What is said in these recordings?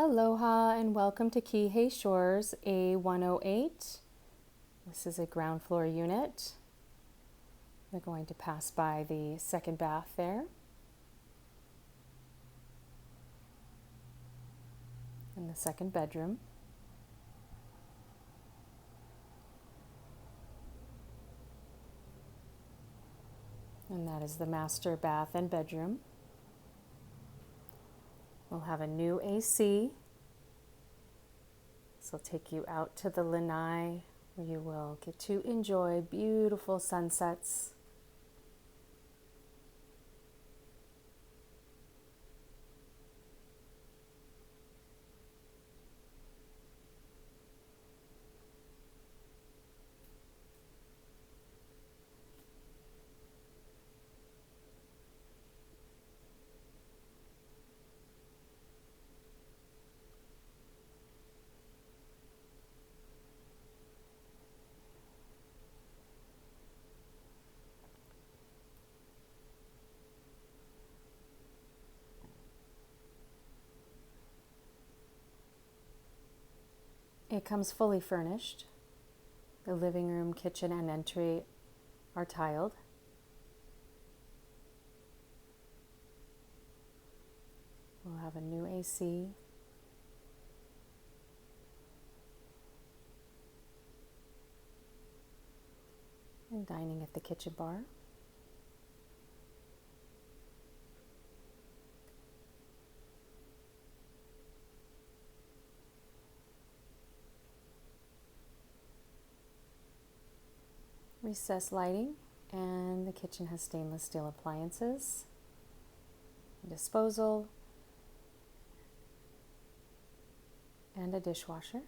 Aloha and welcome to Kihei Shores A108. This is a ground floor unit. We're going to pass by the second bath there. And the second bedroom. And that is the master bath and bedroom. We'll have a new AC. This will take you out to the Lanai, where you will get to enjoy beautiful sunsets. It comes fully furnished. The living room, kitchen, and entry are tiled. We'll have a new AC. And dining at the kitchen bar. Recessed lighting, and the kitchen has stainless steel appliances, disposal, and a dishwasher.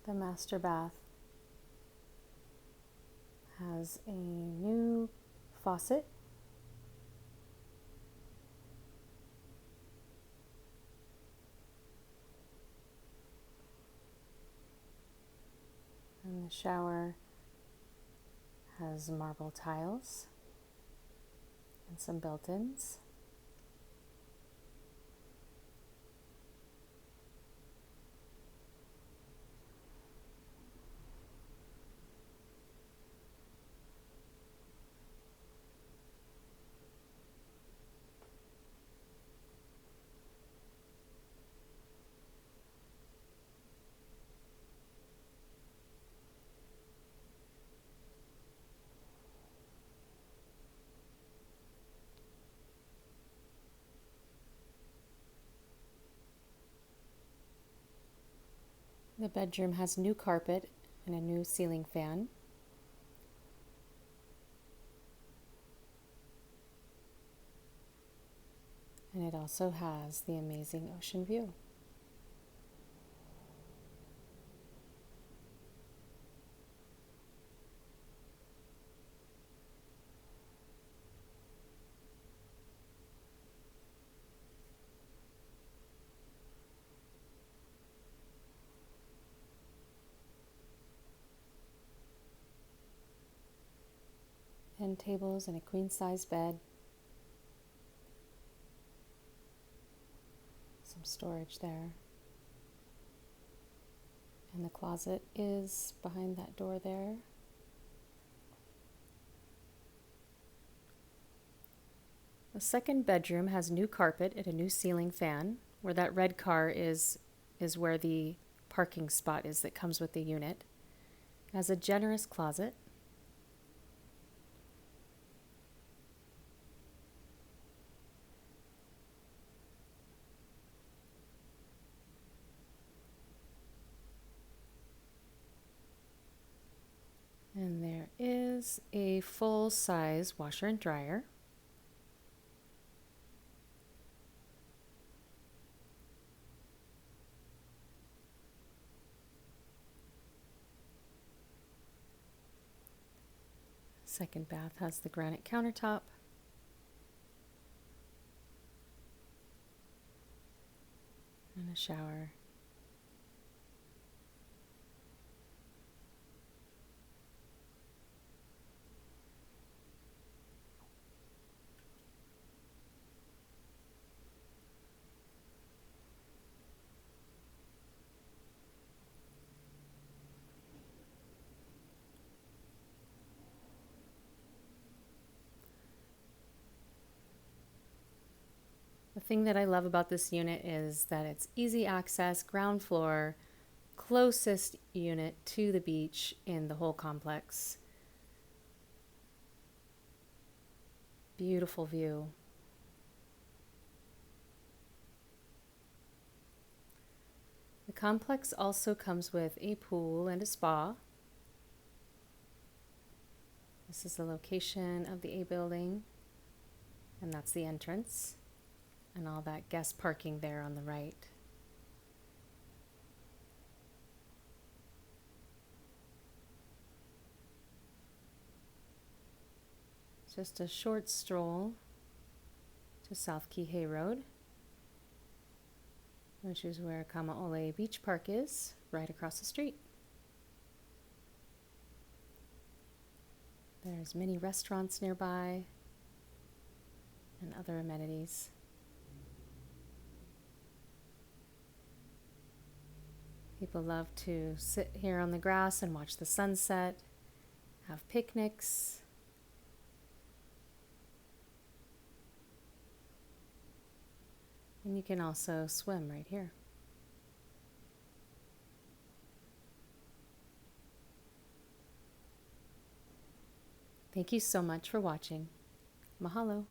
The master bath has a new faucet, and the shower has marble tiles and some built-ins. The bedroom has new carpet and a new ceiling fan. And it also has the amazing ocean view. End tables and a queen-size bed. Some storage there. And the closet is behind that door there. The second bedroom has new carpet and a new ceiling fan. Where that red car is where the parking spot is that comes with the unit. It has a generous closet. And there is a full-size washer and dryer. Second bath has the granite countertop. a shower. The thing that I love about this unit is that it's easy access, ground floor, closest unit to the beach in the whole complex. Beautiful view. The complex also comes with a pool and a spa. This is the location of the A building, and that's the entrance, and all that guest parking there on the right. Just a short stroll to South Kihei Road, which is where Kamaole Beach Park is, right across the street. There's many restaurants nearby and other amenities. People love to sit here on the grass and watch the sunset, have picnics. And you can also swim right here. Thank you so much for watching. Mahalo.